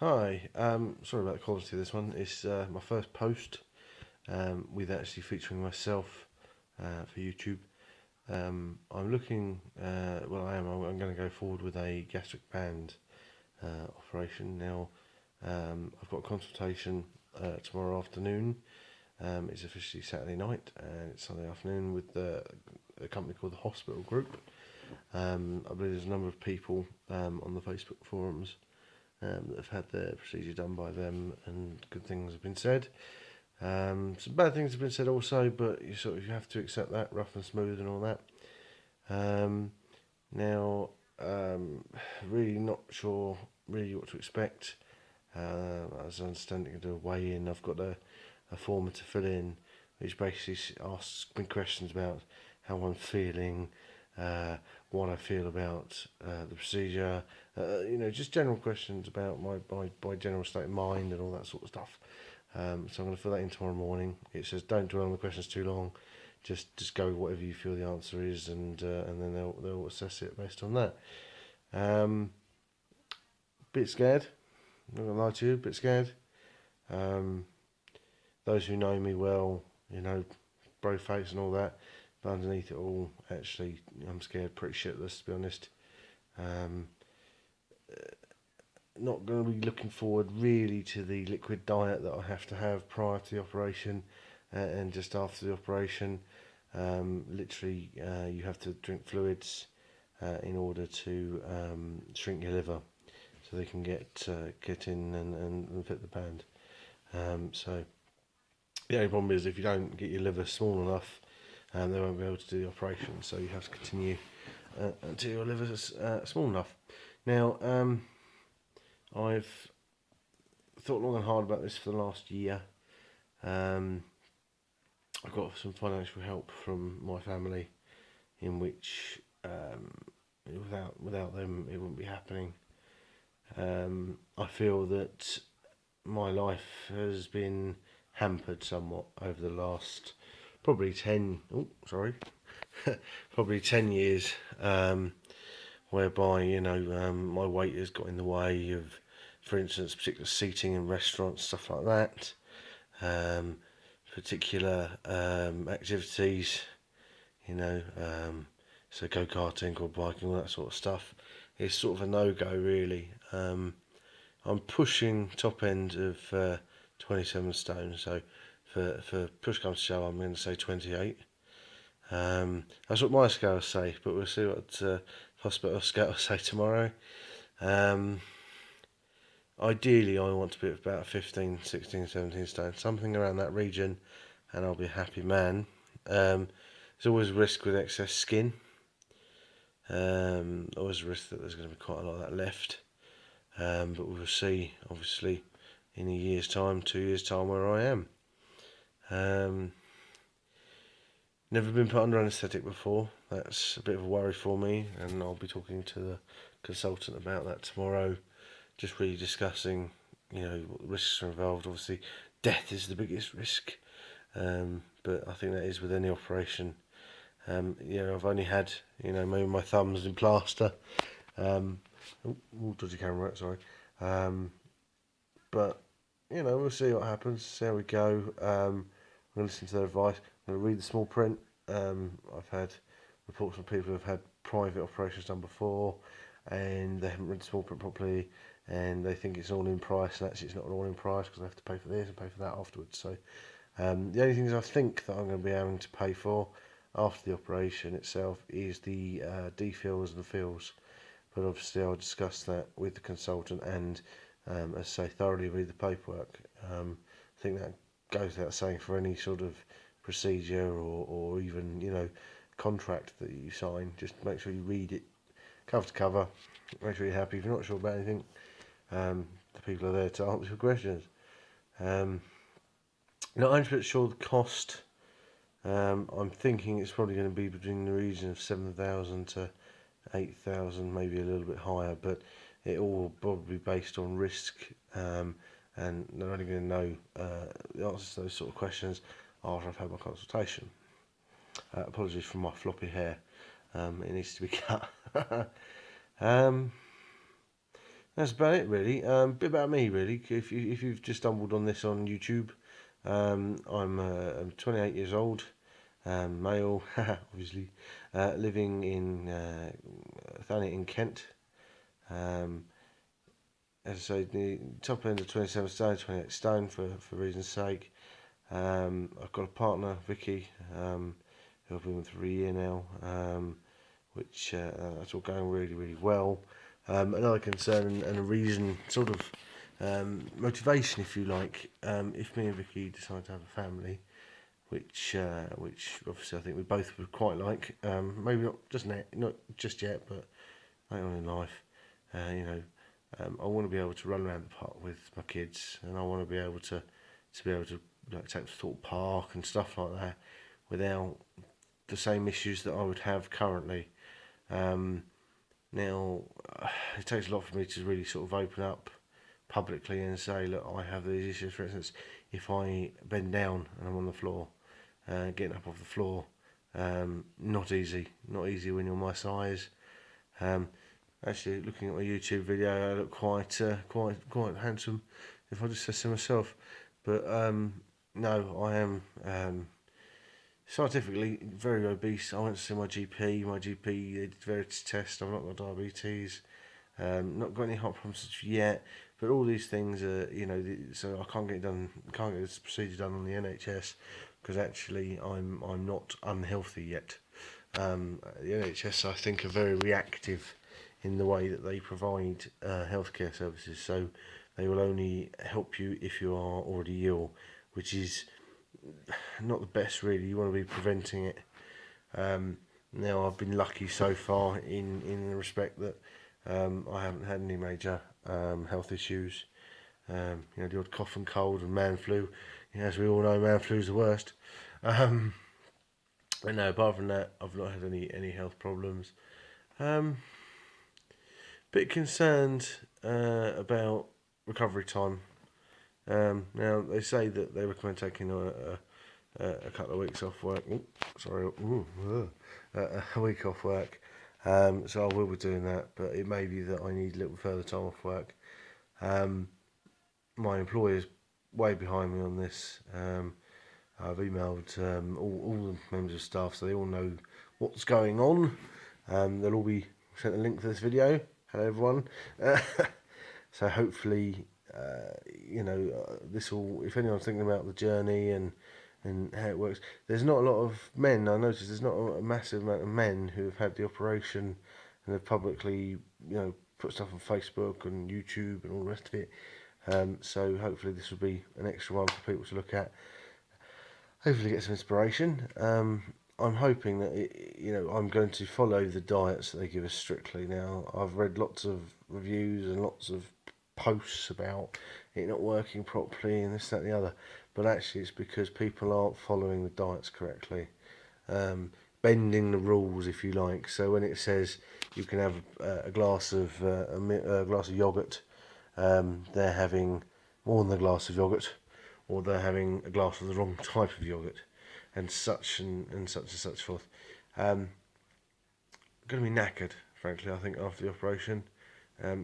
Hi, sorry about the quality of this one. It's my first post with actually featuring myself for YouTube. I'm looking, I'm going to go forward with a gastric band operation. Now, I've got a consultation tomorrow afternoon. It's officially Saturday night and it's Sunday afternoon with a company called the Hospital Group. I believe there's a number of people on the Facebook forums that have had their procedure done by them, and good things have been said. Some bad things have been said also, but you have to accept that, rough and smooth and all that. Um, now, really not sure really what to expect. As I understand it, do a weigh in. I've got a form to fill in, which basically asks me questions about how I'm feeling, uh, what I feel about the procedure, just general questions about my general state of mind and all that sort of stuff. So I'm going to fill that in tomorrow morning. It says don't dwell on the questions too long. Just go with whatever you feel the answer is, and then they'll assess it based on that. Um, Bit scared. I'm not gonna lie to you. Bit scared. Um, those who know me well, bro face and all that. But underneath it all, actually, I'm scared pretty shitless, to be honest. Um, Not going to be looking forward really to the liquid diet that I have to have prior to the operation and just after the operation. Literally, you have to drink fluids in order to shrink your liver so they can get in and fit the band. So the only problem is if you don't get your liver small enough, they won't be able to do the operation. So you have to continue until your liver's small enough. Now, I've thought long and hard about this for the last year. Um, I got some financial help from my family, in which without them it wouldn't be happening. I feel that my life has been hampered somewhat over the last probably 10 oh sorry probably 10 years, whereby my weight has got in the way of, for instance, particular seating in restaurants, stuff like that. um, Particular activities, you know, so go-karting or biking, all that sort of stuff. It's sort of a no-go, really. I'm pushing top end of 27 stone, so for push comes to shove, I'm going to say 28. That's what my scales say, but we'll see what hospital scale say tomorrow. Um, Ideally, I want to be at about 15, 16, 17 stone, something around that region, and I'll be a happy man. There's always a risk with excess skin. Always a risk that there's going to be quite a lot of that left. But we'll see, obviously, in a year's time, 2 years' time, where I am. Um, Never been put under anaesthetic before. That's a bit of a worry for me, and I'll be talking to the consultant about that tomorrow. Just really discussing, what risks are involved. Obviously, death is the biggest risk, but I think that is with any operation. I've only had, maybe my thumbs in plaster. Dodgy camera, sorry. Um, but we'll see what happens. See how we go. I'm going to listen to their advice. I'm going to read the small print. I've had reports from people who have had private operations done before, and they haven't read the small print properly, and they think it's all in price, and actually it's not all in price because they have to pay for this and pay for that afterwards. So the only things I think that I'm going to be having to pay for after the operation itself is the defills and fills. But obviously I'll discuss that with the consultant and, as I say, thoroughly read the paperwork. I think that goes without saying for any sort of procedure or even, contract that you sign. Just make sure you read it cover to cover. Make sure you're happy. If you're not sure about anything, the people are there to answer your questions. Not 100% sure the cost. I'm thinking it's probably going to be between the region of 7,000 to 8,000, maybe a little bit higher, but it all will probably be based on risk, and they're only going to know the answers to those sort of questions after I've had my consultation. Apologies for my floppy hair, it needs to be cut. um, that's about it really. Bit about me really. If you've just stumbled on this on YouTube, I'm 28 years old, male, obviously, living in Thanet in Kent. Um, as I say, the top end of 27 stone, 28 stone for reason's sake. I've got a partner, Vicky, who I've been with for a year now, which that's all going really, really well. Another concern and a reason, sort of motivation, if you like, if me and Vicky decide to have a family, which obviously I think we both would quite like. Maybe not just yet, but later on in life. I want to be able to run around the park with my kids, and I want to be able to like take them to Thorpe Park and stuff like that, without the same issues that I would have currently. Now, it takes a lot for me to really sort of open up publicly and say, look, I have these issues. For instance, if I bend down and I'm on the floor, getting up off the floor, not easy when you're my size. Actually, looking at my YouTube video, I look quite handsome, if I just say so myself. But no, I am scientifically very obese. I went to see my GP. My GP did various tests. I've not got diabetes. Not got any heart problems yet. But all these things are, so I can't get it done. Can't get this procedure done on the NHS because actually I'm not unhealthy yet. The NHS, I think, are very reactive in the way that they provide healthcare services. So they will only help you if you are already ill, which is not the best really. You want to be preventing it. Now I've been lucky so far in the respect that I haven't had any major health issues. The odd cough and cold and man flu. As we all know, man flu's the worst. But no, apart from that, I've not had any health problems. Bit concerned about recovery time. Now they say that they recommend taking a couple of weeks off work. A week off work. So I will be doing that, but it may be that I need a little further time off work. My employer's way behind me on this. I've emailed all the members of staff, so they all know what's going on. They'll all be sent a link for this video. Hello everyone. So hopefully, this will, if anyone's thinking about the journey and how it works, there's not a lot of men. I noticed there's not a massive amount of men who have had the operation and have publicly, put stuff on Facebook and YouTube and all the rest of it. So hopefully this will be an extra one for people to look at. Hopefully get some inspiration. I'm hoping that I'm going to follow the diets that they give us strictly. Now I've read lots of reviews and lots of posts about it not working properly and this, that, and the other, but actually it's because people aren't following the diets correctly, bending the rules, if you like. So when it says you can have a glass of yogurt, they're having more than a glass of yogurt, or they're having a glass of the wrong type of yogurt, and such and such forth. Going to be knackered, frankly. I think after the operation,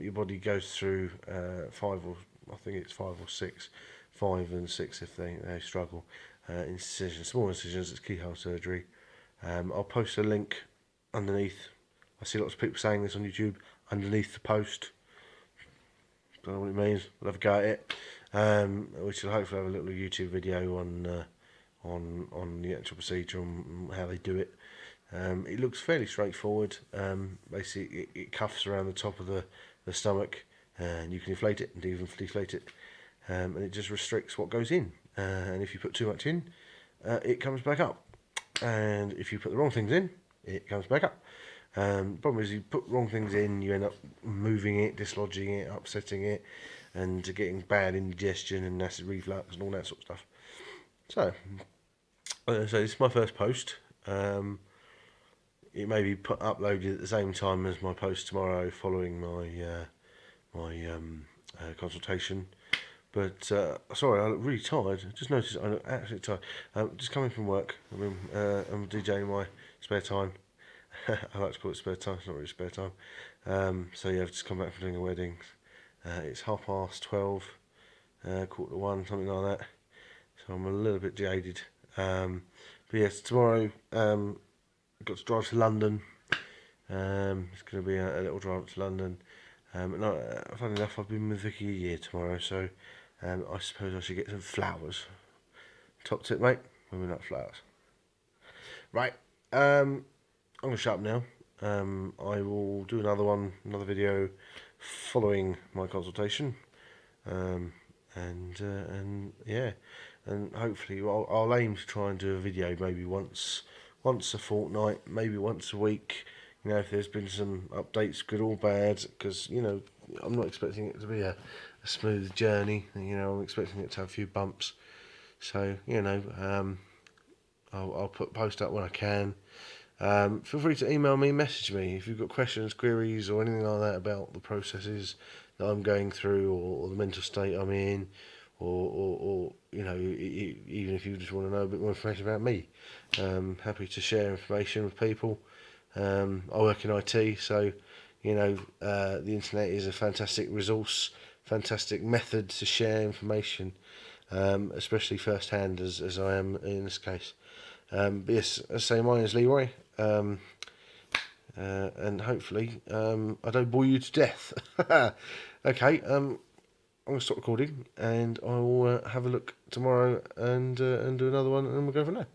your body goes through five and six if they struggle. Incisions, small incisions. It's keyhole surgery. I'll post a link underneath. I see lots of people saying this on YouTube. Underneath the post. Don't know what it means. We'll have a go at it. Which will hopefully have a little YouTube video on the actual procedure and how they do it. It looks fairly straightforward. Basically, it cuffs around the top of the stomach, and you can inflate it and even deflate it, and it just restricts what goes in. And if you put too much in, it comes back up. And if you put the wrong things in, it comes back up. Problem is, you put wrong things in, you end up moving it, dislodging it, upsetting it, and getting bad indigestion and acid reflux and all that sort of stuff. So this is my first post. It may be uploaded at the same time as my post tomorrow, following my consultation. But sorry, I look really tired. I just noticed I look absolutely tired. Just coming from work. I'm DJing my spare time. I like to call it spare time. It's not really spare time. So yeah, I've just come back from doing a wedding. It's 12:30, quarter to 1, something like that. So I'm a little bit jaded. But yes, tomorrow I've got to drive to London. It's going to be a little drive up to London. Funny enough, I've been with Vicky a year tomorrow, so I suppose I should get some flowers. Top tip, mate. Women like flowers. Right. I'm going to shut up now. I will do another video following my consultation. And yeah, and hopefully I'll aim to try and do a video maybe once a fortnight, maybe once a week. You know, if there's been some updates, good or bad, because I'm not expecting it to be a smooth journey. I'm expecting it to have a few bumps. So I'll post up when I can. Feel free to email me, message me if you've got questions, queries, or anything like that about the processes that I'm going through, or the mental state I'm in, or even if you just want to know a bit more information about me. Happy to share information with people. I work in IT, so the internet is a fantastic resource, fantastic method to share information, especially firsthand as I am in this case. But yes, as I say, my name is Leroy, and hopefully I don't bore you to death. Okay, I'm going to stop recording, and I will have a look tomorrow and do another one, and we'll go from there.